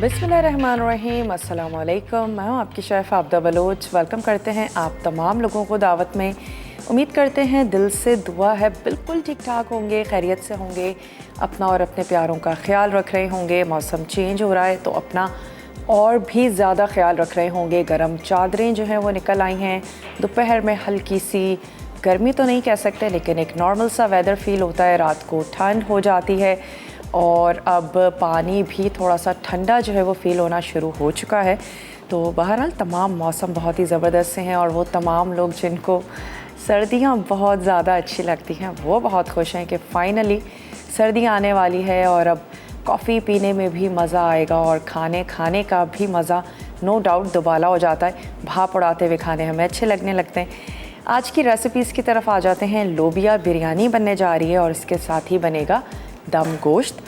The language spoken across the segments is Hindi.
बिस्मिल्लाहिर्रहमानिर्रहीम, अस्सलाम वालेकुम। मैं हूँ आपकी शेफ़ आबदा बलोच। वेलकम करते हैं आप तमाम लोगों को दावत में। उम्मीद करते हैं, दिल से दुआ है बिल्कुल ठीक ठाक होंगे, खैरियत से होंगे, अपना और अपने प्यारों का ख्याल रख रहे होंगे। मौसम चेंज हो रहा है तो अपना और भी ज़्यादा ख्याल रख रहे होंगे। गर्म चादरें जो हैं वो निकल आई हैं। दोपहर में हल्की सी गर्मी तो नहीं कह सकते, लेकिन एक नॉर्मल सा वेदर फ़ील होता है। रात को ठंड हो जाती है और अब पानी भी थोड़ा सा ठंडा जो है वो फ़ील होना शुरू हो चुका है। तो बहरहाल तमाम मौसम बहुत ही ज़बरदस्त से हैं और वो तमाम लोग जिनको सर्दियां बहुत ज़्यादा अच्छी लगती हैं वो बहुत खुश हैं कि फ़ाइनली सर्दियां आने वाली है और अब कॉफ़ी पीने में भी मज़ा आएगा और खाने का भी मज़ा नो डाउट दुबाला हो जाता है। भाप उड़ाते हुए खाने हमें अच्छे लगने लगते हैं। आज की रेसिपीज़ की तरफ आ जाते हैं। लोबिया बिरयानी बनने जा रही है और इसके साथ ही बनेगा दम गोश्त।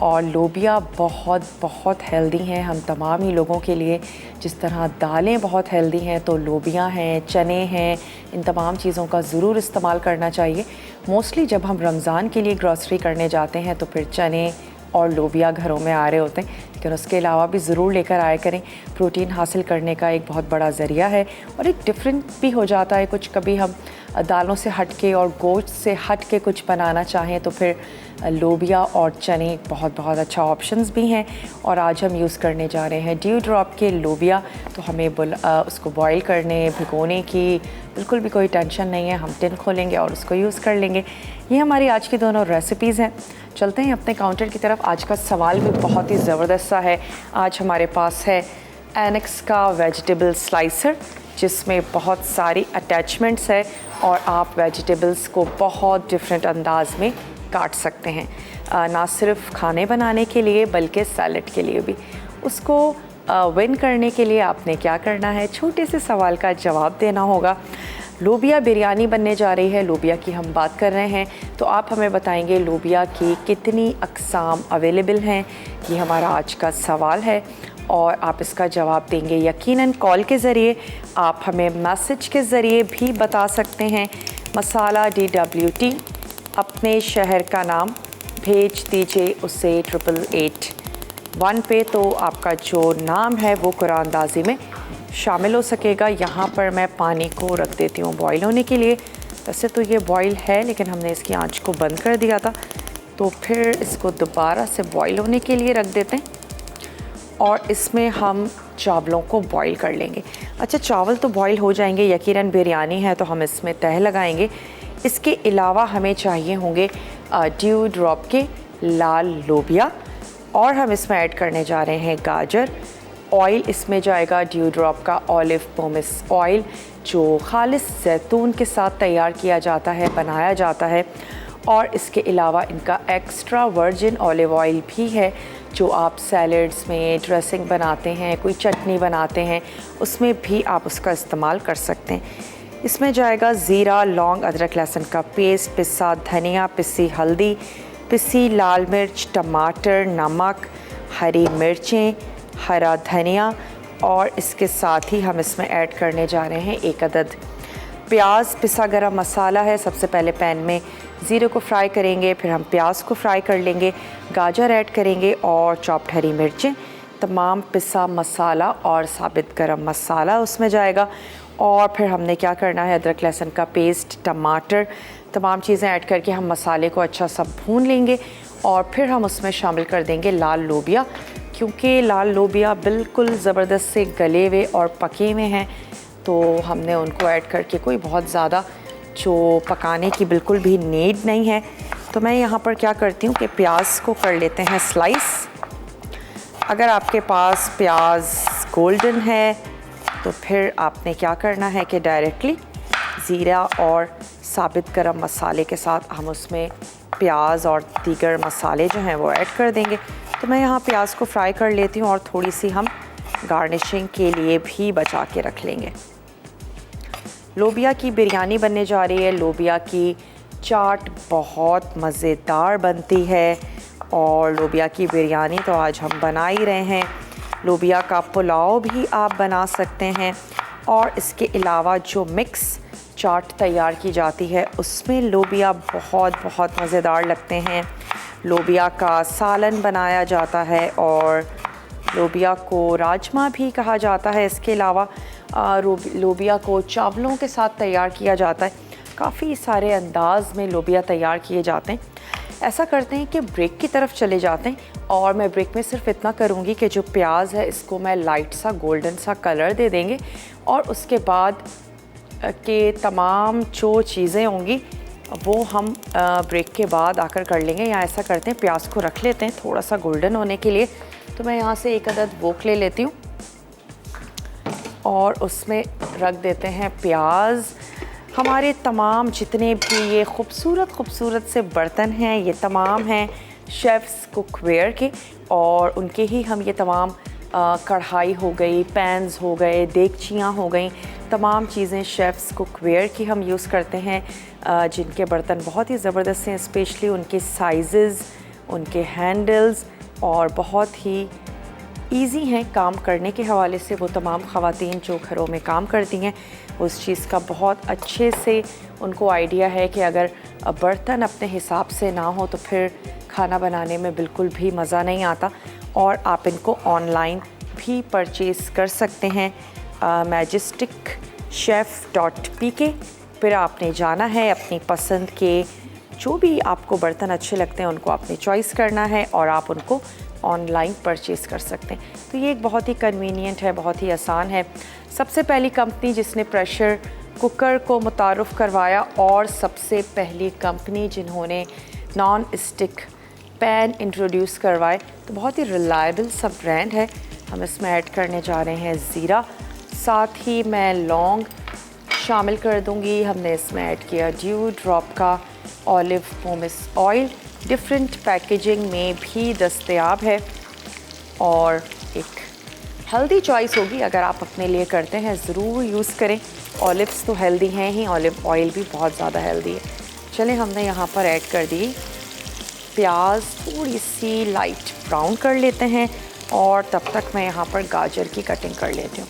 और लोबिया बहुत बहुत हेल्दी हैं हम तमाम ही लोगों के लिए। जिस तरह दालें बहुत हेल्दी हैं तो लोबिया हैं, चने हैं, इन तमाम चीज़ों का ज़रूर इस्तेमाल करना चाहिए। मोस्टली जब हम रमज़ान के लिए ग्रॉसरी करने जाते हैं तो फिर चने और लोबिया घरों में आ रहे होते हैं, लेकिन उसके अलावा भी ज़रूर लेकर आया करें। प्रोटीन हासिल करने का एक बहुत बड़ा ज़रिया है और एक डिफरेंट भी हो जाता है कुछ। कभी हम दालों से हट के और गोश्त से हट के कुछ बनाना चाहें तो फिर लोबिया और चने बहुत बहुत अच्छा ऑप्शंस भी हैं। और आज हम यूज़ करने जा रहे हैं ड्यू ड्रॉप के लोबिया। तो हमें उसको बॉईल करने भिगोने की बिल्कुल भी कोई टेंशन नहीं है। हम टिन खोलेंगे और उसको यूज़ कर लेंगे। ये हमारी आज की दोनों रेसिपीज़ हैं। चलते हैं अपने काउंटर की तरफ। आज का सवाल भी बहुत ही ज़बरदस्त सा है। आज हमारे पास है एनेक्स का वेजिटेबल स्लाइसर, जिसमें बहुत सारी अटैचमेंट्स है और आप वेजिटेबल्स को बहुत डिफरेंट अंदाज में काट सकते हैं। ना सिर्फ खाने बनाने के लिए बल्कि सैलड के लिए भी। उसको विन करने के लिए आपने क्या करना है, छोटे से सवाल का जवाब देना होगा। लोबिया बिरयानी बनने जा रही है, लोबिया की हम बात कर रहे हैं, तो आप हमें बताएंगे लोबिया की कितनी अक़साम अवेलेबल हैं। ये हमारा आज का सवाल है और आप इसका जवाब देंगे यकीनन कॉल के ज़रिए। आप हमें मैसेज के ज़रिए भी बता सकते हैं। मसाला DWT अपने शहर का नाम भेज दीजिए उसे 8881 पे, तो आपका जो नाम है वो कुरानंदाज़ी में शामिल हो सकेगा। यहाँ पर मैं पानी को रख देती हूँ बॉईल होने के लिए। वैसे तो ये बॉईल है लेकिन हमने इसकी आंच को बंद कर दिया था, तो फिर इसको दोबारा से बॉईल होने के लिए रख देते हैं और इसमें हम चावलों को बॉईल कर लेंगे। अच्छा, चावल तो बॉईल हो जाएंगे, यकीनन बिरयानी है तो हम इसमें तह लगाएंगे। इसके अलावा हमें चाहिए होंगे ड्यू ड्रॉप के लाल लोबिया और हम इसमें ऐड करने जा रहे हैं गाजर। ऑयल इसमें जाएगा ड्यू ड्रॉप का ऑलिव पोमेस ऑयल, जो खालिस जैतून के साथ तैयार किया जाता है, बनाया जाता है। और इसके अलावा इनका एक्स्ट्रा वर्जिन ऑलिव ऑयल भी है, जो आप सैलड्स में ड्रेसिंग बनाते हैं, कोई चटनी बनाते हैं, उसमें भी आप उसका इस्तेमाल कर सकते हैं। इसमें जाएगा ज़ीरा, लौंग, अदरक लहसुन का पेस्ट, पिसा धनिया, पिसी हल्दी, पिसी लाल मिर्च, टमाटर, नमक, हरी मिर्चें, हरा धनिया और इसके साथ ही हम इसमें ऐड करने जा रहे हैं 1 अदद प्याज। पिसा गरम मसाला है। सबसे पहले पैन में ज़ीरे को फ्राई करेंगे, फिर हम प्याज को फ्राई कर लेंगे, गाजर ऐड करेंगे और चॉप्ड हरी मिर्चें। तमाम पिसा मसाला और साबित गरम मसाला उसमें जाएगा और फिर हमने क्या करना है, अदरक लहसुन का पेस्ट, टमाटर, तमाम चीज़ें ऐड करके हम मसाले को अच्छा सा भून लेंगे और फिर हम उसमें शामिल कर देंगे लाल लोबिया। क्योंकि लाल लोबिया बिल्कुल ज़बरदस्त से गले हुए और पके हुए हैं, तो हमने उनको ऐड करके कोई बहुत ज़्यादा जो पकाने की बिल्कुल भी नीड नहीं है। तो मैं यहाँ पर क्या करती हूँ कि प्याज को कर लेते हैं स्लाइस। अगर आपके पास प्याज गोल्डन है तो फिर आपने क्या करना है कि डायरेक्टली ज़ीरा और साबित गरम मसाले के साथ हम उसमें प्याज और दीगर मसाले जो हैं वो ऐड कर देंगे। तो मैं यहाँ प्याज को फ्राई कर लेती हूँ और थोड़ी सी हम गार्निशिंग के लिए भी बचा के रख लेंगे। लोबिया की बिरयानी बनने जा रही है। लोबिया की चाट बहुत मज़ेदार बनती है और लोबिया की बिरयानी तो आज हम बना ही रहे हैं। लोबिया का पुलाव भी आप बना सकते हैं और इसके अलावा जो मिक्स चाट तैयार की जाती है उसमें लोबिया बहुत बहुत मज़ेदार लगते हैं। लोबिया का सालन बनाया जाता है और लोबिया को राजमा भी कहा जाता है। इसके अलावा लोबिया को चावलों के साथ तैयार किया जाता है। काफ़ी सारे अंदाज में लोबिया तैयार किए जाते हैं। ऐसा करते हैं कि ब्रेक की तरफ चले जाते हैं और मैं ब्रेक में सिर्फ इतना करूँगी कि जो प्याज है इसको मैं लाइट सा गोल्डन सा कलर दे देंगे और उसके बाद के तमाम जो चीज़ें होंगी वो हम ब्रेक के बाद आकर कर लेंगे। या ऐसा करते हैं प्याज को रख लेते हैं थोड़ा सा गोल्डन होने के लिए। तो मैं यहाँ से एक अदद वोक ले लेती हूँ और उसमें रख देते हैं प्याज। हमारे तमाम जितने भी ये खूबसूरत से बर्तन हैं ये तमाम हैं शेफ़्स कुकवेयर के और उनके ही हम ये तमाम कढ़ाई हो गई, पैन्स हो गए, देगचियाँ हो गई, तमाम चीज़ें शेफ़्स कुकवेयर की हम यूज़ करते हैं जिनके बर्तन बहुत ही ज़बरदस्त हैं। स्पेशली उनके साइज़, उनके हैंडल्स और बहुत ही ईज़ी हैं काम करने के हवाले से। वो तमाम ख़वातीन जो घरों में काम करती हैं उस चीज़ का बहुत अच्छे से उनको आइडिया है कि अगर बर्तन अपने हिसाब से ना हो तो फिर खाना बनाने में बिल्कुल भी मज़ा नहीं आता। और आप इनको ऑनलाइन भी परचेज़ कर सकते हैं majesticchef.pk। फिर आपने जाना है अपनी पसंद के जो भी आपको बर्तन अच्छे लगते हैं उनको आपने चॉइस करना है और आप उनको ऑनलाइन परचेज़ कर सकते हैं। तो ये एक बहुत ही कन्वीनियंट है, बहुत ही आसान है। सबसे पहली कंपनी जिसने प्रेशर कुकर को मुतारुफ़ करवाया और सबसे पहली कंपनी जिन्होंने नॉन स्टिक पैन इंट्रोड्यूस करवाए, तो बहुत ही रिलायबल सा ब्रांड है। हम इसमें ऐड करने जा रहे हैं ज़ीरा, साथ ही मैं लौंग शामिल कर दूंगी। हमने इसमें ऐड किया ड्यू ड्रॉप का olive pomace oil, different packaging में भी दस्तयाब है और एक हेल्दी चॉइस होगी। अगर आप अपने लिए करते हैं ज़रूर यूज़ करें। ऑलिव्स तो हेल्दी हैं ही, ऑलिव ऑयल भी बहुत ज़्यादा हेल्दी है। चलें, हमने यहाँ पर ऐड कर दी प्याज, थोड़ी सी लाइट ब्राउन कर लेते हैं और तब तक मैं यहाँ पर गाजर की कटिंग कर लेती हूँ।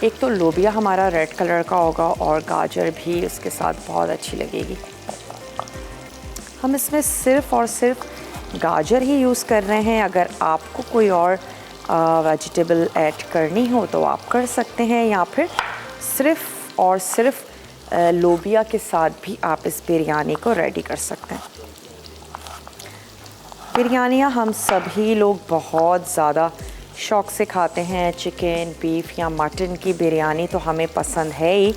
एक तो लोबिया हमारा रेड कलर का होगा और गाजर भी उसके साथ बहुत अच्छी लगेगी। हम इसमें सिर्फ़ और सिर्फ गाजर ही यूज़ कर रहे हैं। अगर आपको कोई और वेजिटेबल ऐड करनी हो तो आप कर सकते हैं, या फिर सिर्फ़ और सिर्फ लोबिया के साथ भी आप इस बिरयानी को रेडी कर सकते हैं। बिरयानियाँ हम सभी लोग बहुत ज़्यादा शौक़ से खाते हैं। चिकन, बीफ या मटन की बिरयानी तो हमें पसंद है ही,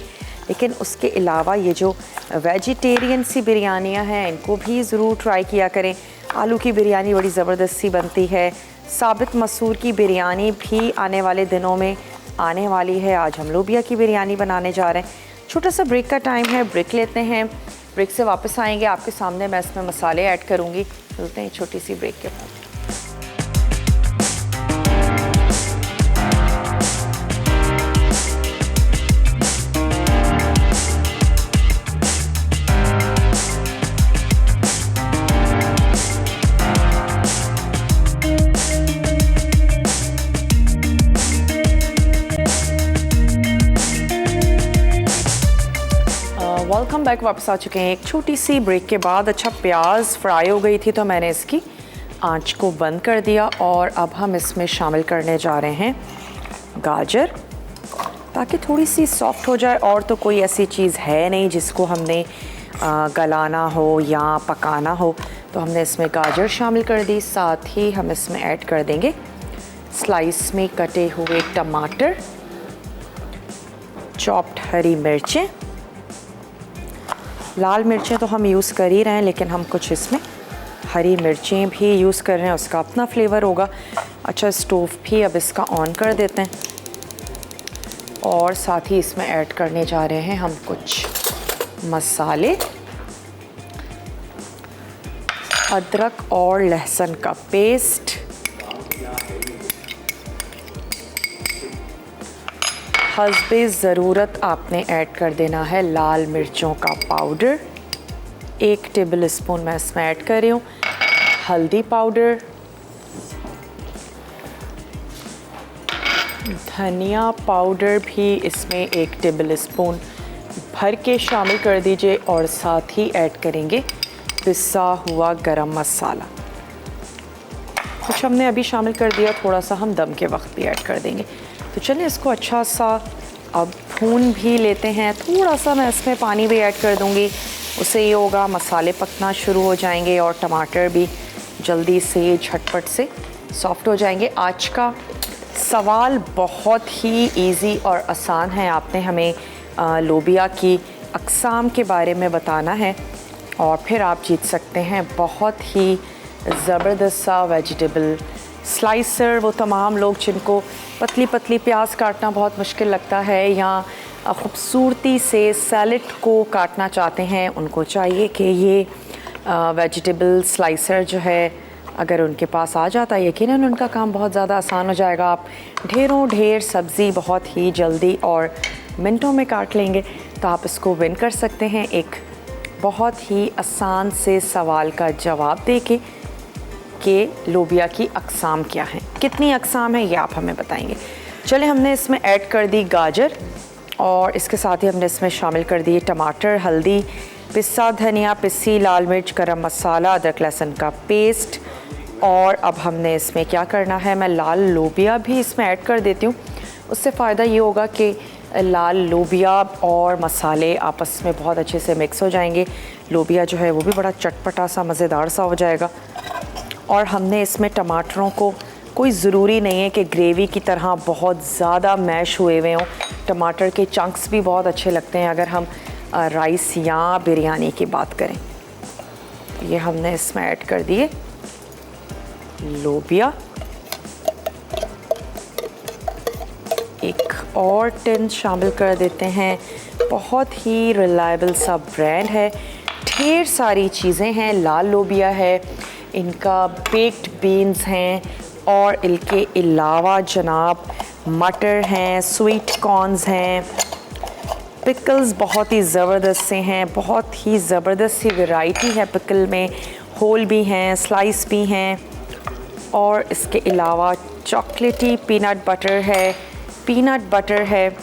लेकिन उसके अलावा ये जो वेजिटेरियन सी बिरयानियाँ हैं इनको भी ज़रूर ट्राई किया करें। आलू की बिरयानी बड़ी ज़बरदस्त सी बनती है। साबित मसूर की बिरयानी भी आने वाले दिनों में आने वाली है। आज हम लोबिया की बिरयानी बनाने जा रहे हैं। छोटा सा ब्रेक का टाइम है, ब्रेक लेते हैं। ब्रेक से वापस आएंगे, आपके सामने मैं इसमें मसाले ऐड करूँगी। मिलते हैं छोटी सी ब्रेक के बाद। वेलकम बैक, वापस आ चुके हैं एक छोटी सी ब्रेक के बाद। अच्छा, प्याज फ्राई हो गई थी तो मैंने इसकी आंच को बंद कर दिया और अब हम इसमें शामिल करने जा रहे हैं गाजर, ताकि थोड़ी सी सॉफ्ट हो जाए। और तो कोई ऐसी चीज़ है नहीं जिसको हमने गलाना हो या पकाना हो, तो हमने इसमें गाजर शामिल कर दी। साथ ही हम इसमें ऐड कर देंगे स्लाइस में कटे हुए टमाटर, चॉप्ड हरी मिर्चें। लाल मिर्चें तो हम यूज़ कर ही रहे हैं, लेकिन हम कुछ इसमें हरी मिर्चें भी यूज़ कर रहे हैं, उसका अपना फ्लेवर होगा। अच्छा, स्टोव भी अब इसका ऑन कर देते हैं और साथ ही इसमें ऐड करने जा रहे हैं हम कुछ मसाले। अदरक और लहसुन का पेस्ट, हस्बे ज़रूरत आपने ऐड कर देना है लाल मिर्चों का पाउडर। 1 टेबल स्पून मैं इसमें ऐड कर रही हूँ हल्दी पाउडर। धनिया पाउडर भी इसमें 1 टेबल स्पून भर के शामिल कर दीजिए और साथ ही ऐड करेंगे पिसा हुआ गरम मसाला। कुछ हमने अभी शामिल कर दिया, थोड़ा सा हम दम के वक्त भी ऐड कर देंगे। तो चलिए इसको अच्छा सा अब भून भी लेते हैं। थोड़ा सा मैं इसमें पानी भी ऐड कर दूँगी, उससे ये होगा मसाले पकना शुरू हो जाएंगे और टमाटर भी जल्दी से झटपट से सॉफ्ट हो जाएंगे। आज का सवाल बहुत ही इजी और आसान है। आपने हमें लोबिया की अक़साम के बारे में बताना है और फिर आप जीत सकते हैं बहुत ही ज़बरदस्त सा वेजिटेबल स्लाइसर। वो तमाम लोग जिनको पतली पतली प्याज काटना बहुत मुश्किल लगता है या ख़ूबसूरती से सैलेड को काटना चाहते हैं, उनको चाहिए कि ये वेजिटेबल स्लाइसर जो है अगर उनके पास आ जाता है, यकीनन उनका काम बहुत ज़्यादा आसान हो जाएगा। आप ढेर सब्ज़ी बहुत ही जल्दी और मिनटों में काट लेंगे। तो आप इसको विन कर सकते हैं एक बहुत ही आसान से सवाल का जवाब देके कि लोबिया की अक़साम क्या हैं, कितनी अक़साम है ये आप हमें बताएंगे। चले, हमने इसमें ऐड कर दी गाजर और इसके साथ ही हमने इसमें शामिल कर दिए टमाटर, हल्दी, पिसा धनिया, पिसी लाल मिर्च, गरम मसाला, अदरक लहसुन का पेस्ट। और अब हमने इसमें क्या करना है, मैं लाल लोबिया भी इसमें ऐड कर देती हूँ। उससे फ़ायदा ये होगा कि लाल लोबिया और मसाले आपस में बहुत अच्छे से मिक्स हो जाएंगे। लोबिया जो है वो भी बड़ा चटपटा सा मज़ेदार सा हो जाएगा। और हमने इसमें टमाटरों को कोई ज़रूरी नहीं है कि ग्रेवी की तरह बहुत ज़्यादा मैश हुए हुए हों। टमाटर के चंक्स भी बहुत अच्छे लगते हैं अगर हम राइस या बिरयानी की बात करें। ये हमने इसमें ऐड कर दिए लोबिया। एक और टिन शामिल कर देते हैं। बहुत ही रिलायबल सा ब्रांड है, ढेर सारी चीज़ें हैं। लाल लोबिया है, इनका बेक्ड बीन्स हैं और इनके अलावा जनाब मटर हैं, स्वीट कॉर्न्स हैं, पिकल्स बहुत ही ज़बरदस्त से हैं। बहुत ही ज़बरदस्त सी वैरायटी है पिकल में, होल भी हैं, स्लाइस भी हैं। और इसके अलावा चॉकलेटी पीनट बटर है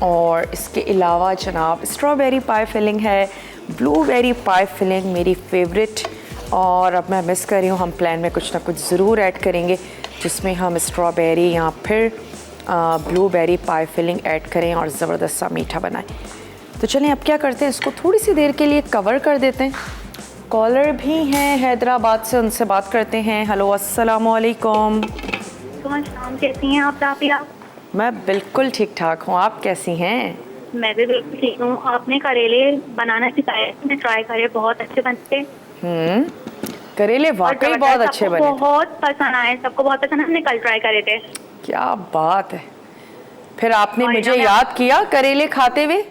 और इसके अलावा जनाब स्ट्रॉबेरी पाई फिलिंग है, ब्लूबेरी पाई फिलिंग मेरी फेवरेट। और अब मैं मिस कर रही हूँ, हम प्लान में कुछ ना कुछ ज़रूर ऐड करेंगे जिसमें हम स्ट्रॉबेरी या फिर ब्लूबेरी पाई फिलिंग ऐड करें और ज़बरदस्त सा मीठा बनाएं। तो चलें अब क्या करते हैं, इसको थोड़ी सी देर के लिए कवर कर देते हैं। कॉलर भी हैं हैदराबाद से, उनसे बात करते हैं। हेलो, अस्सलाम वालेकुम। कैसी हैं आप राफिया? मैं बिल्कुल ठीक ठाक हूँ, आप कैसी हैं? मैं भी बिल्कुल ठीक हूँ। आपने करेले बनाना सिखाया, मैं ट्राई करे, बहुत अच्छे बनते। करेले वाकई बहुत अच्छे बने, बहुत पसंद आए, सबको बहुत पसंद आए। हमने कल ट्राई करे थे। क्या बात है, फिर आपने मुझे याद किया करेले खाते हुए?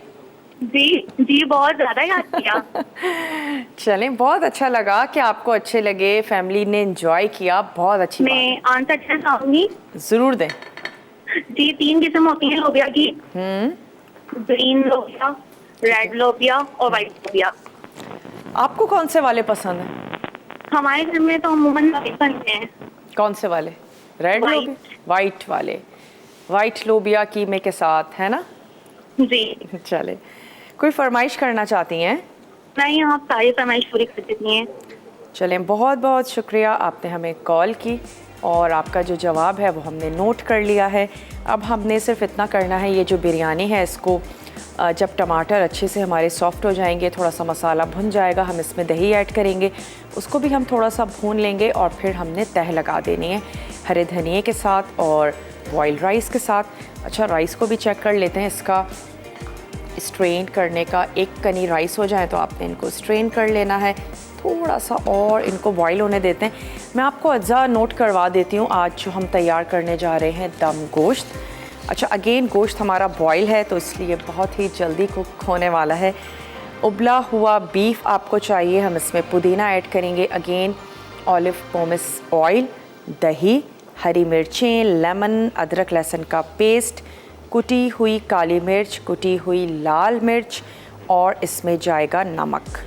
जी बहुत ज्यादा याद किया। चलें, बहुत अच्छा लगा कि आपको अच्छे लगे, फैमिली ने एंजॉय किया, बहुत अच्छी बात है। मैं आंसर देना चाहूंगी। जरूर दें जी। 3 किस्म होती है लोबिया की, ग्रीन लोबिया, रेड लोबिया और व्हाइट लोबिया। आपको कौन से वाले पसंद हैं? हमारे घर में तो अमूमन व्हाइट बनते हैं। कौन से वाले? रेड लोबिया, व्हाइट वाले, व्हाइट लोबिया कीमे के साथ, है ना? जी। चले, कोई फरमाइश करना चाहती हैं? नहीं, आप सारी फरमाइश पूरी कर देती हैं। चलें, बहुत बहुत शुक्रिया, आपने हमें कॉल की और आपका जो जवाब है वो हमने नोट कर लिया है। अब हमने सिर्फ इतना करना है, ये जो बिरयानी है इसको जब टमाटर अच्छे से हमारे सॉफ्ट हो जाएंगे, थोड़ा सा मसाला भुन जाएगा, हम इसमें दही ऐड करेंगे, उसको भी हम थोड़ा सा भून लेंगे और फिर हमने तह लगा देनी है हरे धनिए के साथ और बॉइल्ड राइस के साथ। अच्छा, राइस को भी चेक कर लेते हैं, इसका स्ट्रेन करने का, एक कनी राइस हो जाए तो आपने इनको स्ट्रेन कर लेना है। थोड़ा सा और इनको बॉईल होने देते हैं। मैं आपको अज्जा नोट करवा देती हूँ, आज जो हम तैयार करने जा रहे हैं दम गोश्त। अच्छा, अगेन गोश्त हमारा बॉईल है तो इसलिए बहुत ही जल्दी कुक होने वाला है। उबला हुआ बीफ आपको चाहिए, हम इसमें पुदीना ऐड करेंगे, अगेन ऑलिव पोमेस ऑयल, दही, हरी मिर्चें, लेमन, अदरक लहसुन का पेस्ट, कुटी हुई काली मिर्च, कुटी हुई लाल मिर्च और इसमें जाएगा नमक।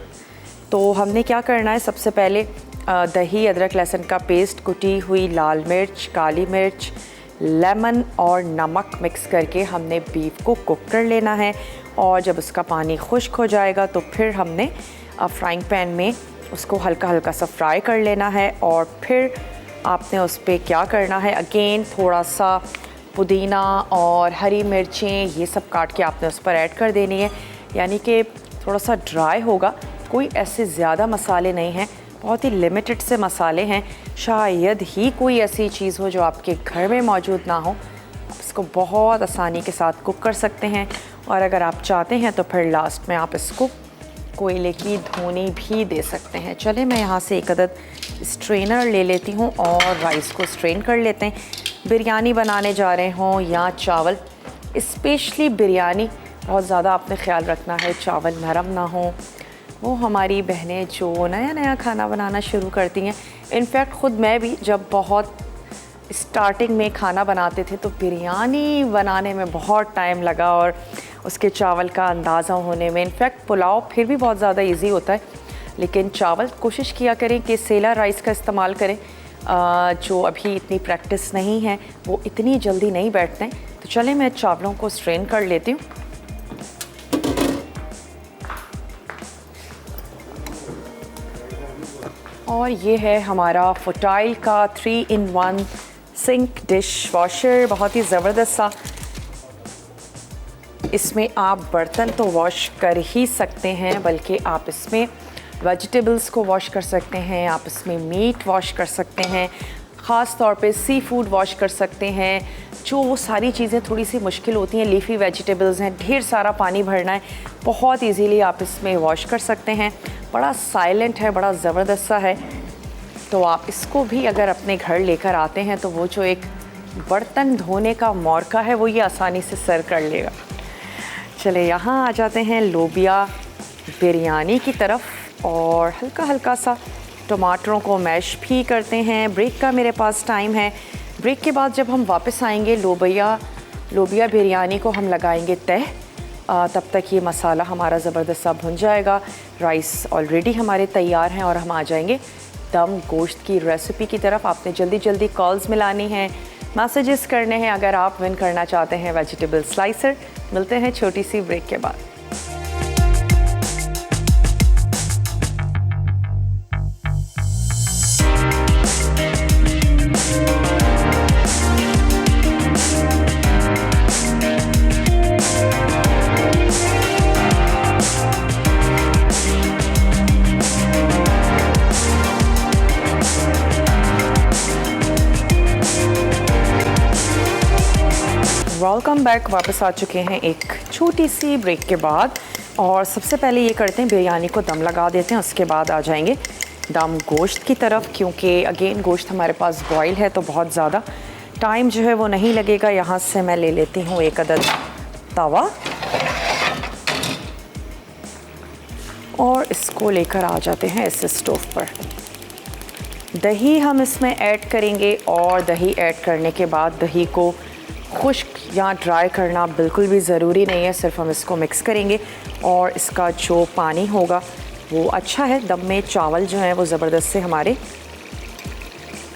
तो हमने क्या करना है, सबसे पहले दही, अदरक लहसुन का पेस्ट, कुटी हुई लाल मिर्च, काली मिर्च, लेमन और नमक मिक्स करके हमने बीफ को कुक कर लेना है। और जब उसका पानी खुश्क हो जाएगा तो फिर हमने फ्राइंग पैन में उसको हल्का हल्का सा फ्राई कर लेना है और फिर आपने उस पर क्या करना है, अगेन थोड़ा सा पुदीना और हरी मिर्चें ये सब काट के आपने उस पर ऐड कर देनी है, यानी कि थोड़ा सा ड्राई होगा। कोई ऐसे ज़्यादा मसाले नहीं हैं, बहुत ही लिमिटेड से मसाले हैं। शायद ही कोई ऐसी चीज़ हो जो आपके घर में मौजूद ना हो। आप इसको बहुत आसानी के साथ कुक कर सकते हैं, और अगर आप चाहते हैं तो फिर लास्ट में आप इसको कोयले की धुनी भी दे सकते हैं। चले मैं यहाँ से एक अदद स्ट्रेनर ले लेती हूँ और राइस को स्ट्रेन कर लेते हैं। बिरयानी बनाने जा रहे हों या चावल, स्पेशली बिरयानी बहुत ज़्यादा आपने ख्याल रखना है चावल नरम ना हो। वो हमारी बहनें जो नया नया खाना बनाना शुरू करती हैं, इनफैक्ट ख़ुद मैं भी जब बहुत स्टार्टिंग में खाना बनाते थे तो बिरयानी बनाने में बहुत टाइम लगा और उसके चावल का अंदाज़ा होने में। इनफैक्ट पुलाव फिर भी बहुत ज़्यादा इजी होता है, लेकिन चावल कोशिश किया करें कि सेला राइस का इस्तेमाल करें। जो अभी इतनी प्रैक्टिस नहीं है वो इतनी जल्दी नहीं बैठते हैं। तो चलें मैं चावलों को स्ट्रेन कर लेती हूँ। और ये है हमारा फुटाइल का 3-in-1 सिंक डिश वॉशर, बहुत ही ज़बरदस्त सा। इसमें आप बर्तन तो वॉश कर ही सकते हैं, बल्कि आप इसमें वेजिटेबल्स को वॉश कर सकते हैं, आप इसमें मीट वॉश कर सकते हैं, ख़ास तौर पे सी फूड वॉश कर सकते हैं। जो वो सारी चीज़ें थोड़ी सी मुश्किल होती हैं, लीफी वेजिटेबल्स हैं, ढेर सारा पानी भरना है, बहुत इजीली आप इसमें वॉश कर सकते हैं। बड़ा साइलेंट है, बड़ा ज़बरदस्त सा है। तो आप इसको भी अगर अपने घर लेकर आते हैं तो वो जो एक बर्तन धोने का मौका है वो ये आसानी से सर कर लेगा। चले यहाँ आ जाते हैं लोबिया बिरयानी की तरफ, और हल्का हल्का सा टमाटरों को मैश भी करते हैं। ब्रेक का मेरे पास टाइम है। ब्रेक के बाद जब हम वापस आएंगे लोबिया बिरयानी को हम लगाएंगे तह। तब तक ये मसाला हमारा ज़बरदस्त सा भुन जाएगा। राइस ऑलरेडी हमारे तैयार हैं और हम आ जाएंगे दम गोश्त की रेसिपी की तरफ। आपने जल्दी जल्दी कॉल्स मिलानी हैं, मैसेजेस करने हैं अगर आप विन करना चाहते हैं वेजिटेबल स्लाइसर। मिलते हैं छोटी सी ब्रेक के बाद। वेलकम बैक, वापस आ चुके हैं एक छोटी सी ब्रेक के बाद। और सबसे पहले ये करते हैं बिरयानी को दम लगा देते हैं, उसके बाद आ जाएंगे दम गोश्त की तरफ, क्योंकि अगेन गोश्त हमारे पास बॉयल है तो बहुत ज़्यादा टाइम जो है वो नहीं लगेगा। यहाँ से मैं ले लेती हूँ एक अदद तवा और इसको लेकर आ जाते हैं इस स्टोव पर। दही हम इसमें ऐड करेंगे, और दही ऐड करने के बाद दही को खुश्क या ड्राई करना बिल्कुल भी ज़रूरी नहीं है, सिर्फ हम इसको मिक्स करेंगे और इसका जो पानी होगा वो अच्छा है। दम में चावल जो हैं वो ज़बरदस्त से हमारे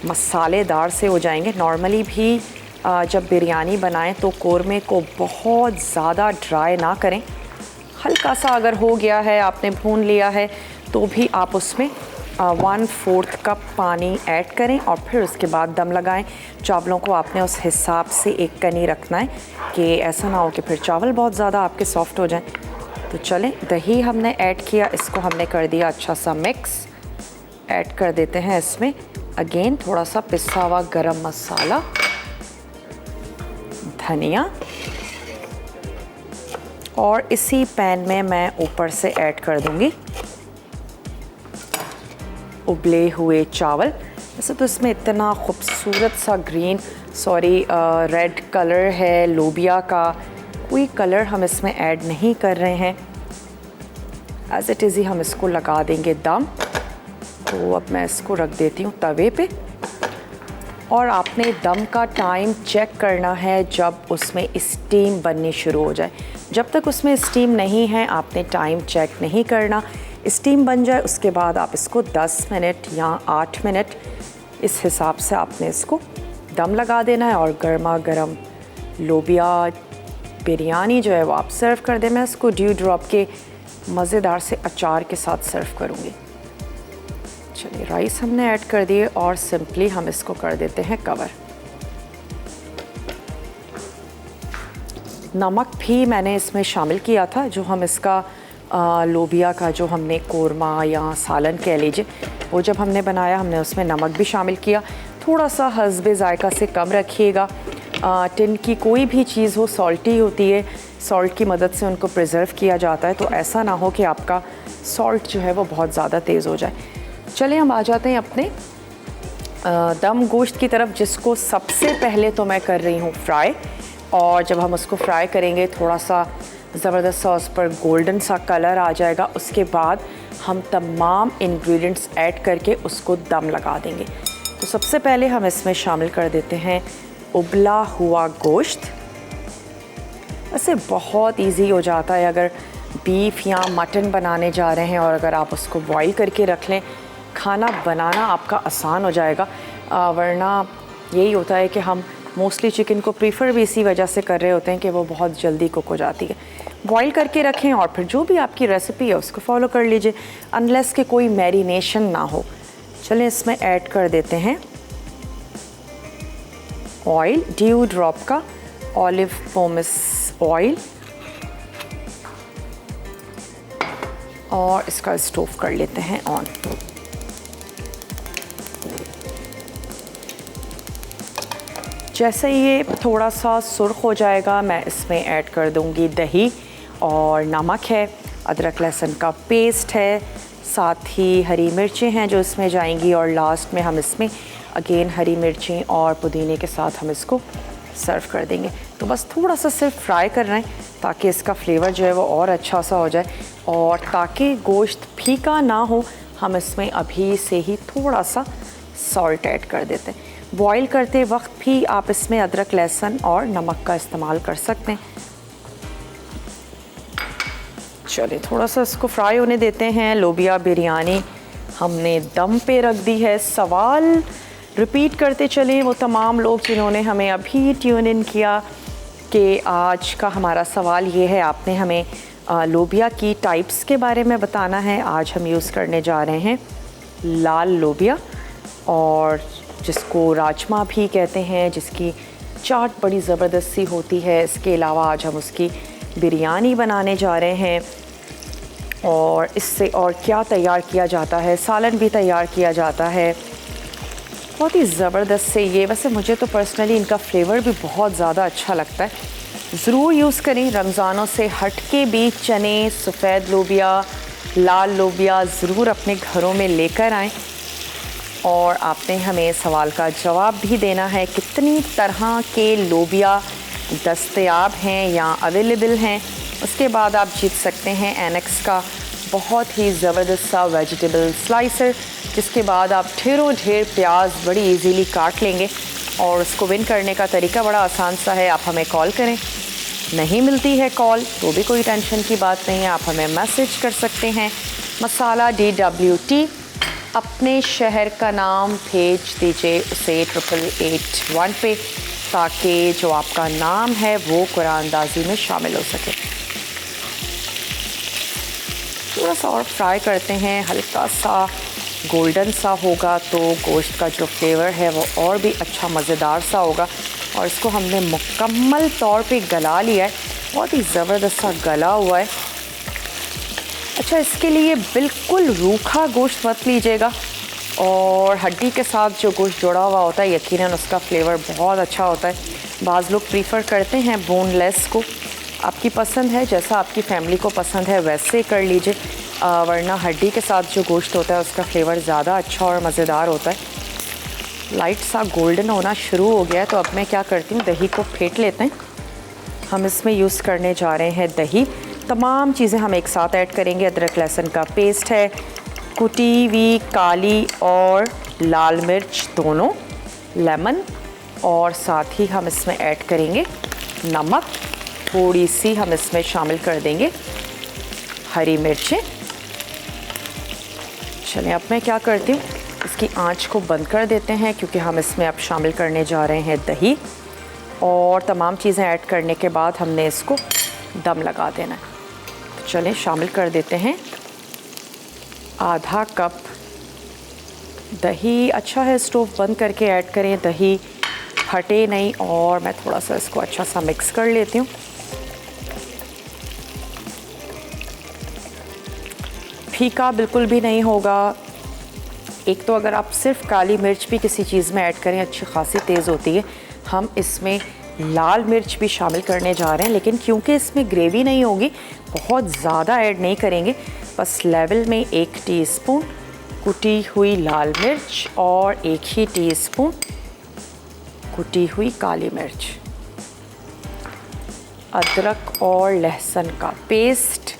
मसालेदार से हो जाएंगे। नॉर्मली भी जब बिरयानी बनाएं तो कोरमे को बहुत ज़्यादा ड्राई ना करें। हल्का सा अगर हो गया है, आपने भून लिया है, तो भी आप उसमें 1/4 कप पानी ऐड करें और फिर उसके बाद दम लगाएं। चावलों को आपने उस हिसाब से एक कनी रखना है कि ऐसा ना हो कि फिर चावल बहुत ज़्यादा आपके सॉफ्ट हो जाएं। तो चलें, दही हमने ऐड किया, इसको हमने कर दिया अच्छा सा मिक्स। ऐड कर देते हैं इसमें अगेन थोड़ा सा पिसा हुआ गरम मसाला, धनिया, और इसी पैन में मैं ऊपर से ऐड कर दूंगी उबले हुए चावल। वैसे तो इसमें इतना खूबसूरत सा रेड कलर है लोबिया का, कोई कलर हम इसमें ऐड नहीं कर रहे हैं। एज़ इट इज़ ही हम इसको लगा देंगे दम। तो अब मैं इसको रख देती हूँ तवे पे, और आपने दम का टाइम चेक करना है जब उसमें स्टीम बननी शुरू हो जाए। जब तक उसमें स्टीम नहीं है आपने टाइम चेक नहीं करना। स्टीम बन जाए उसके बाद आप इसको 10 मिनट या 8 मिनट इस हिसाब से आपने इसको दम लगा देना है, और गर्मा गर्म लोबिया बिरयानी जो है वो आप सर्व कर दें। मैं इसको ड्यू ड्रॉप के मज़ेदार से अचार के साथ सर्व करूँगी। चलिए राइस हमने ऐड कर दिए और सिंपली हम इसको कर देते हैं कवर। नमक भी मैंने इसमें शामिल किया था, जो हम इसका लोबिया का जो हमने कोरमा या सालन कह लीजिए, वो जब हमने बनाया हमने उसमें नमक भी शामिल किया। थोड़ा सा हस्बे ज़ायका से कम रखिएगा। टिन की कोई भी चीज़ हो सॉल्टी होती है, सॉल्ट की मदद से उनको प्रिजर्व किया जाता है, तो ऐसा ना हो कि आपका सॉल्ट जो है वो बहुत ज़्यादा तेज़ हो जाए। चलिए हम आ जाते हैं अपने दम गोश्त की तरफ, जिसको सबसे पहले तो मैं कर रही हूँ फ्राई। और जब हम उसको फ्राई करेंगे थोड़ा सा ज़बरदस्त सा उस पर गोल्डन सा कलर आ जाएगा, उसके बाद हम तमाम इंग्रेडिएंट्स ऐड करके उसको दम लगा देंगे। तो सबसे पहले हम इसमें शामिल कर देते हैं उबला हुआ गोश्त। वैसे बहुत इजी हो जाता है अगर बीफ या मटन बनाने जा रहे हैं और अगर आप उसको बॉईल करके रख लें, खाना बनाना आपका आसान हो जाएगा। वरना यही होता है कि हम मोस्टली चिकन को प्रीफर भी इसी वजह से कर रहे होते हैं कि वो बहुत जल्दी कुक हो जाती है। बॉईल करके रखें और फिर जो भी आपकी रेसिपी है उसको फॉलो कर लीजिए, अनलेस कि कोई मैरिनेशन ना हो। चलें इसमें ऐड कर देते हैं ऑयल, ड्यू ड्रॉप का ऑलिव पोमेस ऑयल, और इसका स्टोव कर लेते हैं ऑन। जैसे ये थोड़ा सा सुर्ख हो जाएगा मैं इसमें ऐड कर दूंगी दही, और नमक है, अदरक लहसुन का पेस्ट है, साथ ही हरी मिर्चें हैं जो इसमें जाएंगी, और लास्ट में हम इसमें अगेन हरी मिर्चें और पुदीने के साथ हम इसको सर्व कर देंगे। तो बस थोड़ा सा सिर्फ फ्राई कर रहे हैं ताकि इसका फ्लेवर जो है वो और अच्छा सा हो जाए, और ताकि गोश्त फीका ना हो हम इसमें अभी से ही थोड़ा सा सॉल्ट ऐड कर देते हैं। बॉईल करते वक्त भी आप इसमें अदरक लहसुन और नमक का इस्तेमाल कर सकते हैं। चलिए थोड़ा सा इसको फ्राई होने देते हैं। लोबिया बिरयानी हमने दम पे रख दी है। सवाल रिपीट करते चलें वो तमाम लोग जिन्होंने हमें अभी ट्यून इन किया कि आज का हमारा सवाल ये है, आपने हमें लोबिया की टाइप्स के बारे में बताना है। आज हम यूज़ करने जा रहे हैं लाल लोबिया, और जिसको राजमा भी कहते हैं, जिसकी चाट बड़ी ज़बरदस्त सी होती है। इसके अलावा आज हम उसकी बिरयानी बनाने जा रहे हैं, और इससे और क्या तैयार किया जाता है, सालन भी तैयार किया जाता है। बहुत ही ज़बरदस्त से ये, वैसे मुझे तो पर्सनली इनका फ्लेवर भी बहुत ज़्यादा अच्छा लगता है। ज़रूर यूज़ करें। रमज़ानों से हट के भी चने, सफ़ेद लोबिया, लाल लोबिया ज़रूर अपने घरों में लेकर आएँ। और आपने हमें सवाल का जवाब भी देना है, कितनी तरह के लोबिया दस्तयाब हैं या अवेलेबल हैं। उसके बाद आप जीत सकते हैं एनेक्स का बहुत ही ज़बरदस्त सा वेजिटेबल स्लाइसर, जिसके बाद आप ढेरों ढेर प्याज बड़ी इजीली काट लेंगे। और उसको विन करने का तरीका बड़ा आसान सा है, आप हमें कॉल करें। नहीं मिलती है कॉल तो भी कोई टेंशन की बात नहीं है, आप हमें मैसेज कर सकते हैं। मसाला DWT अपने शहर का नाम भेज दीजिए उसे 8881 पे, ताकि जो आपका नाम है वो कुरानदाजी में शामिल हो सके। थोड़ा सा और फ्राई करते हैं, हल्का सा गोल्डन सा होगा तो गोश्त का जो फ्लेवर है वो और भी अच्छा मज़ेदार सा होगा। और इसको हमने मुकम्मल तौर पे गला लिया है, बहुत ही ज़बरदस्त सा गला हुआ है। अच्छा, इसके लिए बिल्कुल रूखा गोश्त मत लीजिएगा, और हड्डी के साथ जो गोश्त जुड़ा हुआ होता है यकीनन उसका फ्लेवर बहुत अच्छा होता है। बाज़ लोग प्रीफर करते हैं बोनलेस को, आपकी पसंद है, जैसा आपकी फैमिली को पसंद है वैसे कर लीजिए। वरना हड्डी के साथ जो गोश्त होता है उसका फ्लेवर ज़्यादा अच्छा और मज़ेदार होता है। लाइट सा गोल्डन होना शुरू हो गया है, तो अब मैं क्या करती हूँ, दही को फेंट लेते हैं। हम इसमें यूज़ करने जा रहे हैं दही। तमाम चीज़ें हम एक साथ ऐड करेंगे। अदरक लहसुन का पेस्ट है, कुटी हुई काली और लाल मिर्च दोनों, लेमन, और साथ ही हम इसमें ऐड करेंगे नमक, थोड़ी सी हम इसमें शामिल कर देंगे हरी मिर्चें। चलें अब मैं क्या करती हूँ, इसकी आंच को बंद कर देते हैं, क्योंकि हम इसमें अब शामिल करने जा रहे हैं दही, और तमाम चीज़ें ऐड करने के बाद हमने इसको दम लगा देना है। तो चलें शामिल कर देते हैं आधा कप दही अच्छा है स्टोव बंद करके ऐड करें, दही फटे नहीं। और मैं थोड़ा सा इसको अच्छा सा मिक्स कर लेती हूँ। फीका बिल्कुल भी नहीं होगा। एक तो अगर आप सिर्फ काली मिर्च भी किसी चीज़ में ऐड करें अच्छी खासी तेज़ होती है। हम इसमें लाल मिर्च भी शामिल करने जा रहे हैं, लेकिन क्योंकि इसमें ग्रेवी नहीं होगी बहुत ज़्यादा ऐड नहीं करेंगे। बस लेवल में 1 टीस्पून कुटी हुई लाल मिर्च और 1 ही टीस्पून कुटी हुई काली मिर्च, अदरक और लहसुन का पेस्ट,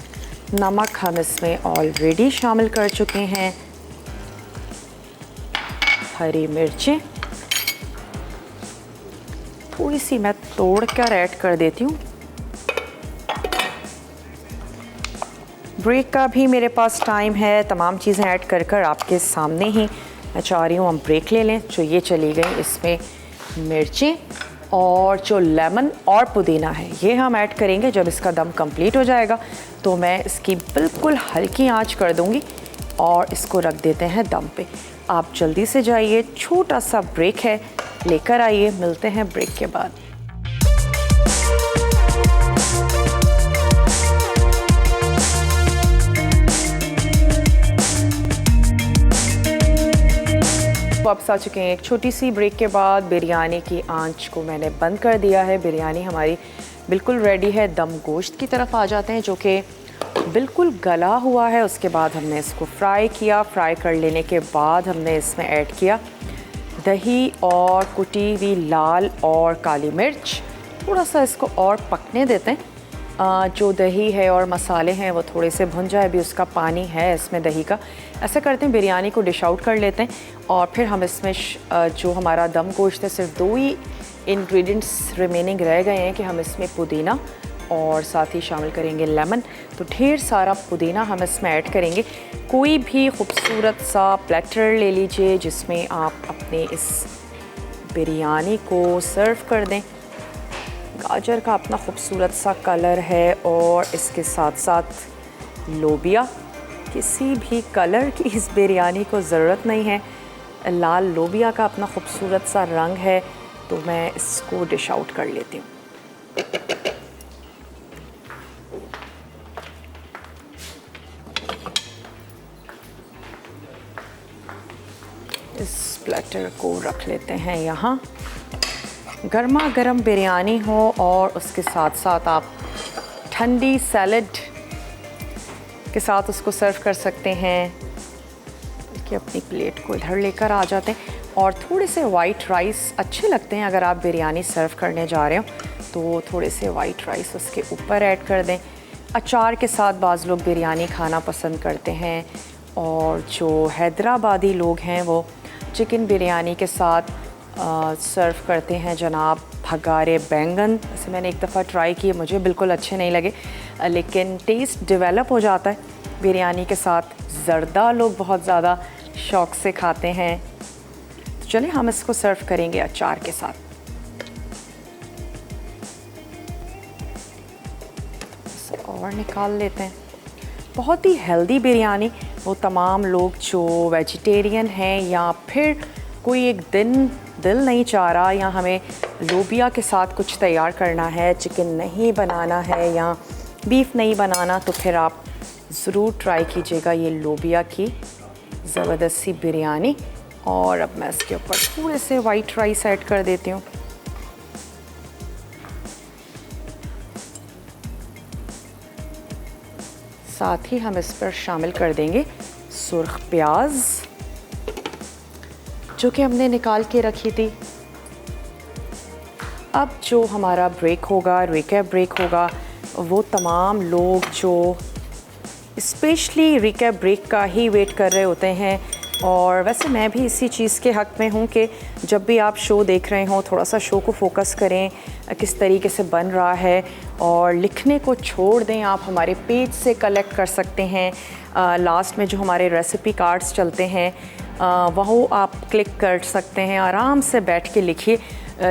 नमक हम इसमें ऑलरेडी शामिल कर चुके हैं, हरी मिर्चें थोड़ी सी मैं तोड़ कर ऐड कर देती हूँ। ब्रेक का भी मेरे पास टाइम है, तमाम चीज़ें ऐड कर कर आपके सामने ही मैं चाह रही हूँ हम ब्रेक ले लें। जो ये चली गई इसमें मिर्चें और जो लेमन और पुदीना है ये हम ऐड करेंगे जब इसका दम कंप्लीट हो जाएगा। तो मैं इसकी बिल्कुल हल्की आंच कर दूँगी और इसको रख देते हैं दम पे। आप जल्दी से जाइए, छोटा सा ब्रेक है, लेकर आइए। मिलते हैं ब्रेक के बाद। वापस आ चुके हैं एक छोटी सी ब्रेक के बाद। बिरयानी की आंच को मैंने बंद कर दिया है। बिरयानी हमारी बिल्कुल रेडी है। दम गोश्त की तरफ आ जाते हैं जो कि बिल्कुल गला हुआ है। उसके बाद हमने इसको फ्राई किया। फ्राई कर लेने के बाद हमने इसमें ऐड किया दही और कुटी हुई लाल और काली मिर्च। थोड़ा सा इसको और पकने देते हैं। जो दही है और मसाले हैं वो थोड़े से भुन जाए, अभी उसका पानी है इसमें दही का। ऐसा करते हैं बिरयानी को डिश आउट कर लेते हैं और फिर हम इसमें जो हमारा दम गोश्त है, सिर्फ 2 ही इंग्रेडिएंट्स रिमेनिंग रह गए हैं कि हम इसमें पुदीना और साथ ही शामिल करेंगे लेमन। तो ढेर सारा पुदीना हम इसमें ऐड करेंगे। कोई भी खूबसूरत सा प्लेटर ले लीजिए जिसमें आप अपने इस बिरयानी को सर्व कर दें। गाजर का अपना खूबसूरत सा कलर है और इसके साथ साथ लोबिया। किसी भी कलर की इस बिरयानी को ज़रूरत नहीं है, लाल लोबिया का अपना खूबसूरत सा रंग है। तो मैं इसको डिश आउट कर लेती हूँ। इस प्लेटर को रख लेते हैं यहाँ। गर्मा गर्म बिरयानी हो और उसके साथ साथ आप ठंडी सैलड के साथ उसको सर्व कर सकते हैं। कि अपनी प्लेट को इधर लेकर आ जाते हैं। और थोड़े से वाइट राइस अच्छे लगते हैं अगर आप बिरयानी सर्व करने जा रहे हो तो थोड़े से वाइट राइस उसके ऊपर ऐड कर दें। अचार के साथ बाज़ लोग बिरयानी खाना पसंद करते हैं और जो हैदराबादी लोग हैं वो चिकन बिरयानी के साथ सर्व करते हैं जनाब भगारे बैंगन। वैसे मैंने एक दफ़ा ट्राई किए, मुझे बिल्कुल अच्छे नहीं लगे, लेकिन टेस्ट डेवलप हो जाता है बिरयानी के साथ। ज़र्दा लोग बहुत ज़्यादा शौक़ से खाते हैं। तो चलिए हम इसको सर्व करेंगे अचार के साथ। और निकाल लेते हैं। बहुत ही हेल्दी बिरयानी। वो तमाम लोग जो वेजिटेरियन हैं या फिर कोई एक दिन दिल नहीं चाह रहा या हमें लोबिया के साथ कुछ तैयार करना है, चिकन नहीं बनाना है या बीफ नहीं बनाना, तो फिर आप ज़रूर ट्राई कीजिएगा ये लोबिया की ज़बरदस्त सी बिरयानी। और अब मैं इसके ऊपर थोड़े से वाइट राइस ऐड कर देती हूँ। साथ ही हम इस पर शामिल कर देंगे सुर्ख प्याज जो कि हमने निकाल के रखी थी। अब जो हमारा ब्रेक होगा, रिकैप ब्रेक होगा, वो तमाम लोग जो स्पेशली रिकैप ब्रेक का ही वेट कर रहे होते हैं। और वैसे मैं भी इसी चीज़ के हक़ में हूँ कि जब भी आप शो देख रहे हों थोड़ा सा शो को फोकस करें, किस तरीके से बन रहा है, और लिखने को छोड़ दें। आप हमारे पेज से कलेक्ट कर सकते हैं। लास्ट में जो हमारे रेसिपी कार्ड्स चलते हैं वह आप क्लिक कर सकते हैं। आराम से बैठ के लिखिए।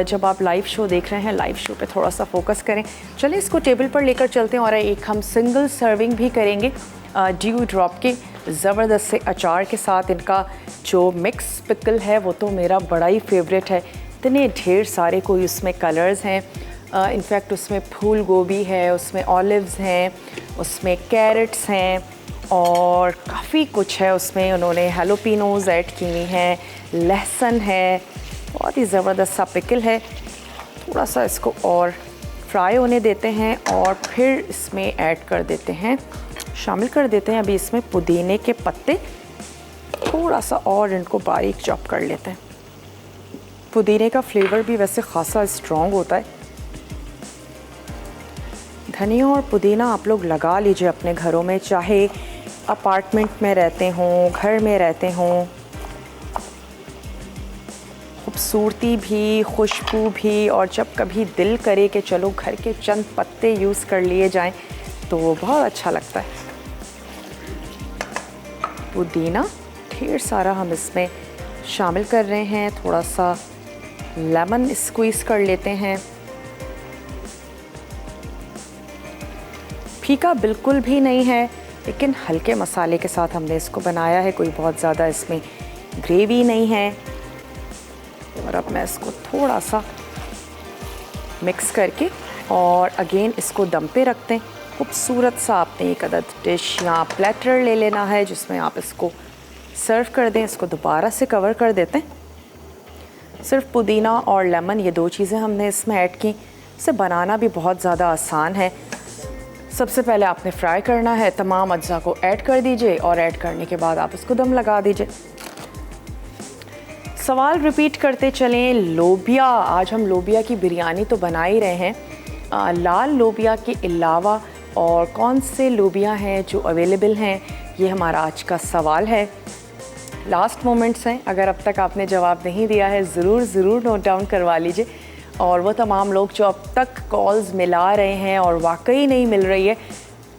जब आप लाइव शो देख रहे हैं, लाइव शो पे थोड़ा सा फोकस करें। चलिए इसको टेबल पर लेकर चलते हैं और एक हम सिंगल सर्विंग भी करेंगे ड्यू ड्रॉप के ज़बरदस्त से अचार के साथ। इनका जो मिक्स पिकल है वो तो मेरा बड़ा ही फेवरेट है। इतने ढेर सारे कोई उसमें कलर्स हैं, इनफैक्ट उसमें फूल गोभी है, उसमें ऑलिव्स हैं, उसमें कैरेट्स हैं और काफ़ी कुछ है उसमें। उन्होंने हैलोपिनोज ऐड की हुई हैं, लहसुन है, बहुत ही ज़बरदस्त सा पिकल है। थोड़ा सा इसको और फ्राई होने देते हैं और फिर इसमें ऐड कर देते हैं, शामिल कर देते हैं अभी इसमें पुदीने के पत्ते। थोड़ा सा और इनको बारीक चॉप कर लेते हैं। पुदीने का फ्लेवर भी वैसे ख़ासा स्ट्रॉन्ग होता है। धनिया और पुदीना आप लोग लगा लीजिए अपने घरों में, चाहे अपार्टमेंट में रहते हों, घर में रहते हों। खूबसूरती भी, खुशबू भी, और जब कभी दिल करे कि चलो घर के चंद पत्ते यूज़ कर लिए जाएं तो वो बहुत अच्छा लगता है। पुदीना ढेर सारा हम इसमें शामिल कर रहे हैं। थोड़ा सा लेमन स्क्वीज़ कर लेते हैं। फीका बिल्कुल भी नहीं है, लेकिन हल्के मसाले के साथ हमने इसको बनाया है। कोई बहुत ज़्यादा इसमें ग्रेवी नहीं है। और अब मैं इसको थोड़ा सा मिक्स करके और अगेन इसको दम पे रखते हैं। खूबसूरत सा आपने एक अदद डिश या प्लेटर ले लेना है जिसमें आप इसको सर्व कर दें। इसको दोबारा से कवर कर देते हैं। सिर्फ पुदीना और लेमन, ये दो चीज़ें हमने इसमें ऐड की। इसे बनाना भी बहुत ज़्यादा आसान है। सबसे पहले आपने फ्राई करना है, तमाम अज्जा को ऐड कर दीजिए और ऐड करने के बाद आप इसको दम लगा दीजिए। सवाल रिपीट करते चलें, लोबिया, आज हम लोबिया की बिरयानी तो बना ही रहे हैं। लाल लोबिया के अलावा और कौन से लोबिया हैं जो अवेलेबल हैं, ये हमारा आज का सवाल है। लास्ट मोमेंट्स हैं, अगर अब तक आपने जवाब नहीं दिया है ज़रूर नोट डाउन करवा लीजिए। और वो तमाम लोग जो अब तक कॉल्स मिला रहे हैं और वाकई नहीं मिल रही है,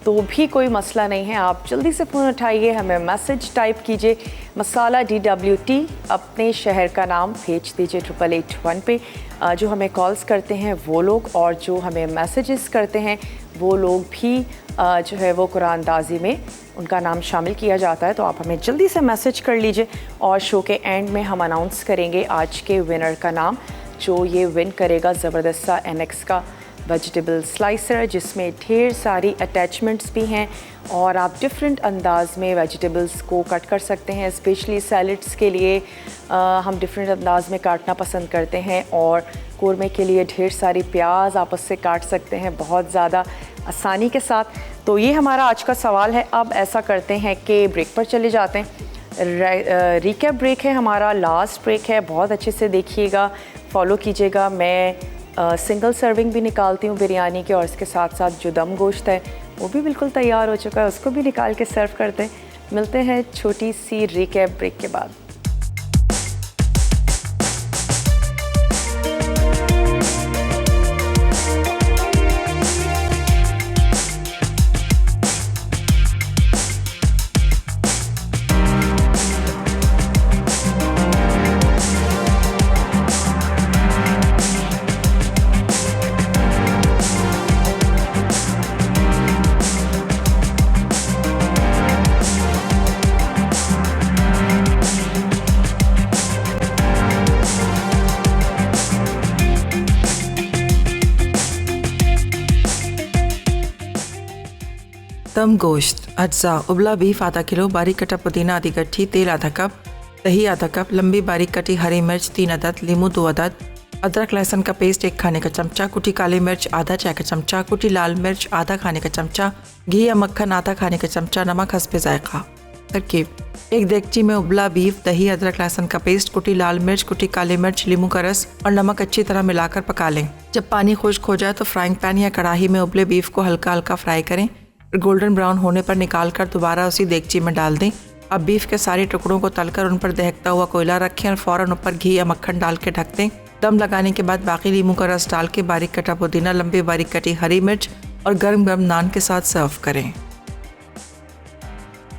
तो भी कोई मसला नहीं है। आप जल्दी से फ़ोन उठाइए, हमें मैसेज टाइप कीजिए, मसाला DWT, अपने शहर का नाम भेज दीजिए 8881 पे। जो हमें कॉल्स करते हैं वो लोग और जो हमें मैसेजेस करते हैं वो लोग भी जो है वो कुरानदाजी में उनका नाम शामिल किया जाता है। तो आप हमें जल्दी से मैसेज कर लीजिए और शो के एंड में हम अनाउंस करेंगे आज के विनर का नाम, जो ये विन करेगा ज़बरदस्त सा NX का वेजिटेबल स्लाइसर, जिसमें ढेर सारी अटैचमेंट्स भी हैं और आप डिफरेंट अंदाज में वेजिटेबल्स को कट कर सकते हैं। स्पेशली सैलड्स के लिए हम डिफरेंट अंदाज में काटना पसंद करते हैं और कोरमे के लिए ढेर सारी प्याज आप उससे काट सकते हैं बहुत ज़्यादा आसानी के साथ। तो ये हमारा आज का सवाल है। अब ऐसा करते हैं कि ब्रेक पर चले जाते हैं। रिकैप ब्रेक है हमारा, लास्ट ब्रेक है, बहुत अच्छे से देखिएगा, फॉलो कीजिएगा। मैं सिंगल सर्विंग भी निकालती हूँ बिरयानी के और इसके साथ साथ जो दम गोश्त है वो भी बिल्कुल तैयार हो चुका है, उसको भी निकाल के सर्व करते हैं। मिलते हैं छोटी सी रिकैप ब्रेक के बाद। दम गोश्त अज्जा, उबला बीफ आधा किलो, बारीक कटा पुदीना आधी गट्ठी, तेल आधा कप, दही आधा कप, लंबी बारीक कटी हरी मिर्च 3 अदद, लीमू 2 अदद, अदरक लहसुन का पेस्ट 1 खाने का चमचा, कुटी काली मिर्च आधा चाय का चमचा, कुटी लाल मिर्च आधा खाने का चमचा, घी या मक्खन आधा खाने का चमचा, नमक हस्बे जायका। तरकीब: एक देगची में उबला बीफ, दही, अदरक लहसुन का पेस्ट, कुटी लाल मिर्च, कुटी काली मिर्च, लीमू का रस और नमक अच्छी तरह मिलाकर पका लें। जब पानी खुश्क हो जाए तो फ्राइंग पैन या कढ़ाई में उबले बीफ को हल्का हल्का फ्राई करें। गोल्डन ब्राउन होने पर निकालकर दोबारा उसी देगची में डाल दें। अब बीफ के सारे टुकड़ों को तलकर उन पर दहकता हुआ कोयला रखें और फ़ौरन ऊपर घी या मक्खन डाल के ढक दें। दम लगाने के बाद बाकी लीमू का रस डाल के बारीक कटा पुदीना, लंबी बारीक कटी हरी मिर्च और गर्म गर्म नान के साथ सर्व करें।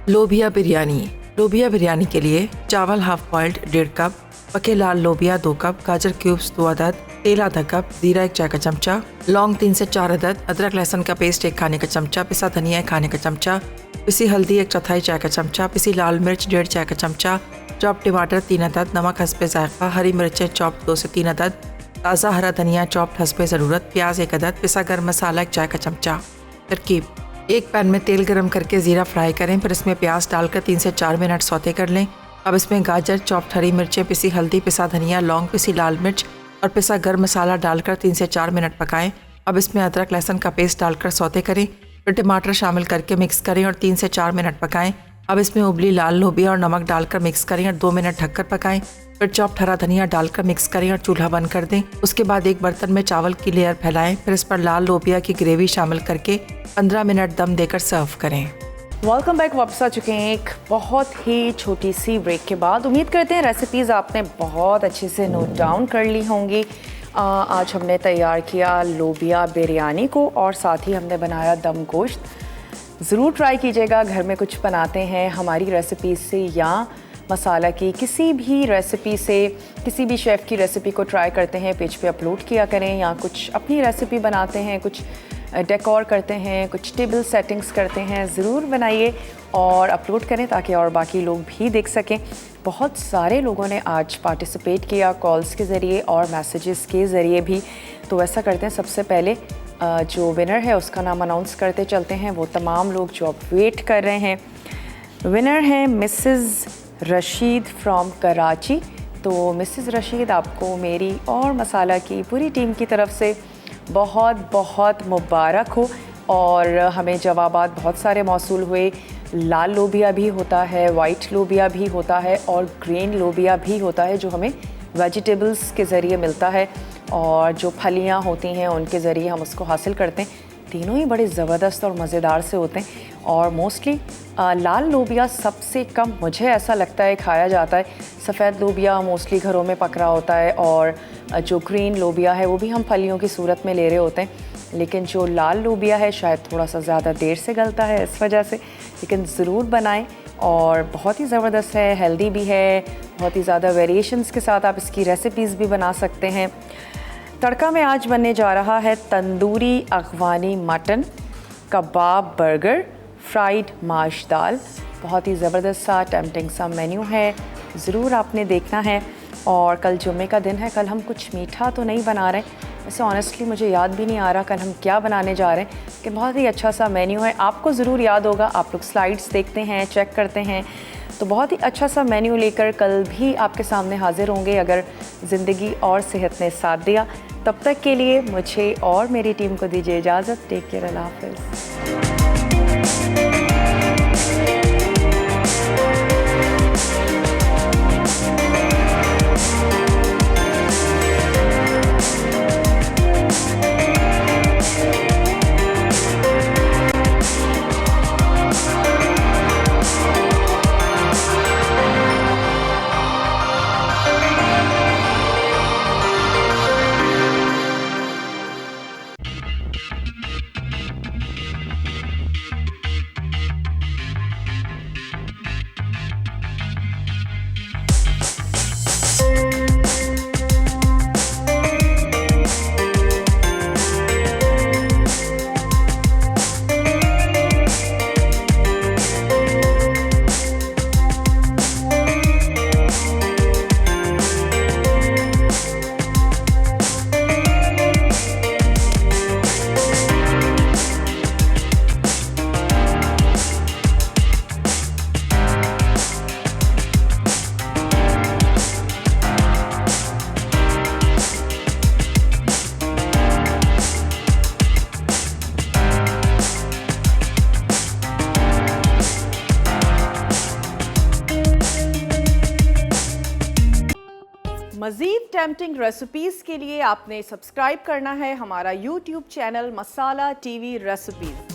लोबिया बिरयानी। लोबिया बिरयानी के लिए चावल हाफ बॉइल्ड 1.5 कप, पके लाल लोबिया 2 कप, गाजर क्यूब्स 2 अदद, तेल आधा कप, जीरा 1 चाय का चमचा, लौंग 3 से 4 अदद, अदरक लहसुन का पेस्ट 1 खाने का चमचा, पिसा धनिया 1 खाने का चमचा, पिसी हल्दी 1/4 चाय का चमचा, पिसी लाल मिर्च 1.5 चाय का चमचा, चॉप टमाटर 3 अदद, नमक हस्बे जायका, हरी मिर्चें चॉप 2 से 3 अदद, ताज़ा हरा धनिया चॉप हस्बे ज़रूरत, प्याज 1 अदद, पिसा गर्म मसाला 1 चाय का चमचा। तरकीब: एक पैन में तेल गरम करके ज़ीरा फ्राई करें, फिर इसमें प्याज डालकर 3 से 4 मिनट सौते कर लें। अब इसमें गाजर, चॉप्ड हरी मिर्चें, पिसी हल्दी, पिसा धनिया, लौंग, पिसी लाल मिर्च और पिसा गर्म मसाला डालकर 3 से 4 मिनट पकाएं। अब इसमें अदरक लहसुन का पेस्ट डालकर सौते करें, फिर टमाटर शामिल करके मिक्स करें और 3 से 4 मिनट पकाएं। अब इसमें उबली लाल लोबिया और नमक डालकर मिक्स करें और 2 मिनट ढककर पकाएं। फिर चॉप्ड हरा धनिया डालकर मिक्स करें और चूल्हा बंद कर दें। उसके बाद एक बर्तन में चावल की लेयर फैलाएं, फिर इस पर लाल लोबिया की ग्रेवी शामिल करके 15 मिनट दम देकर सर्व करें। Welcome back. वापस आ चुके हैं एक बहुत ही छोटी सी ब्रेक के बाद। उम्मीद करते हैं रेसिपीज़ आपने बहुत अच्छे से नोट डाउन कर ली होंगी। आज हमने तैयार किया लोबिया बिरयानी को और साथ ही हमने बनाया दम गोश्त। ज़रूर ट्राई कीजिएगा, घर में कुछ बनाते हैं हमारी रेसिपी से या मसाला की किसी भी रेसिपी से, किसी भी शेफ़ की रेसिपी को ट्राई करते हैं, पेज पे अपलोड किया करें, या कुछ अपनी रेसिपी बनाते हैं, कुछ डेकोर करते हैं, कुछ टेबल सेटिंग्स करते हैं, ज़रूर बनाइए और अपलोड करें ताकि और बाकी लोग भी देख सकें। बहुत सारे लोगों ने आज पार्टिसिपेट किया कॉल्स के ज़रिए और मैसेजेस के ज़रिए भी। तो ऐसा करते हैं, सबसे पहले जो विनर है उसका नाम अनाउंस करते चलते हैं, वो तमाम लोग जो अब वेट कर रहे हैं। विनर है मिसेज़ रशीद फ्रॉम कराची। तो मिसेज़ रशीद, आपको मेरी और मसाला की पूरी टीम की तरफ से बहुत बहुत मुबारक हो। और हमें जवाबात बहुत सारे मौसूल हुए। लाल लोबिया भी होता है, वाइट लोबिया भी होता है और ग्रीन लोबिया भी होता है, जो हमें वेजिटेबल्स के ज़रिए मिलता है और जो फलियां होती हैं उनके ज़रिए हम उसको हासिल करते हैं। तीनों ही बड़े ज़बरदस्त और मज़ेदार से होते हैं और मोस्टली लाल लोबिया सबसे कम मुझे ऐसा लगता है खाया जाता है। सफ़ेद लोबिया मोस्टली घरों में पक रहा होता है और जो ग्रीन लोबिया है वो भी हम फलियों की सूरत में ले रहे होते हैं, लेकिन जो लाल लोबिया है शायद थोड़ा सा ज़्यादा देर से गलता है इस वजह से। लेकिन ज़रूर बनाएं और बहुत ही ज़बरदस्त है, हेल्दी भी है, बहुत ही ज़्यादा वेरिएशंस के साथ आप इसकी रेसिपीज़ भी बना सकते हैं। तड़का में आज बनने जा रहा है तंदूरी अफ़गानी मटन, कबाब, बर्गर, फ्राइड माश दाल। बहुत ही ज़बरदस्त सा टेम्पटिंग सा मेन्यू है, ज़रूर आपने देखना है। और कल जुम्मे का दिन है, कल हम कुछ मीठा तो नहीं बना रहे, वैसे ऑनेस्टली मुझे याद भी नहीं आ रहा कल हम क्या बनाने जा रहे हैं, कि बहुत ही अच्छा सा मेन्यू है। आपको ज़रूर याद होगा, आप लोग स्लाइड्स देखते हैं, चेक करते हैं, तो बहुत ही अच्छा सा मेन्यू लेकर कल भी आपके सामने हाजिर होंगे अगर ज़िंदगी और सेहत ने साथ दिया। तब तक के लिए मुझे और मेरी टीम को दीजिए इजाज़त। टेक केयर, अल्लाह हाफ़िज़। मज़ीद टेम्पटिंग रेसिपीज़ के लिए आपने सब्सक्राइब करना है हमारा YouTube चैनल मसाला TV रेसिपीज़।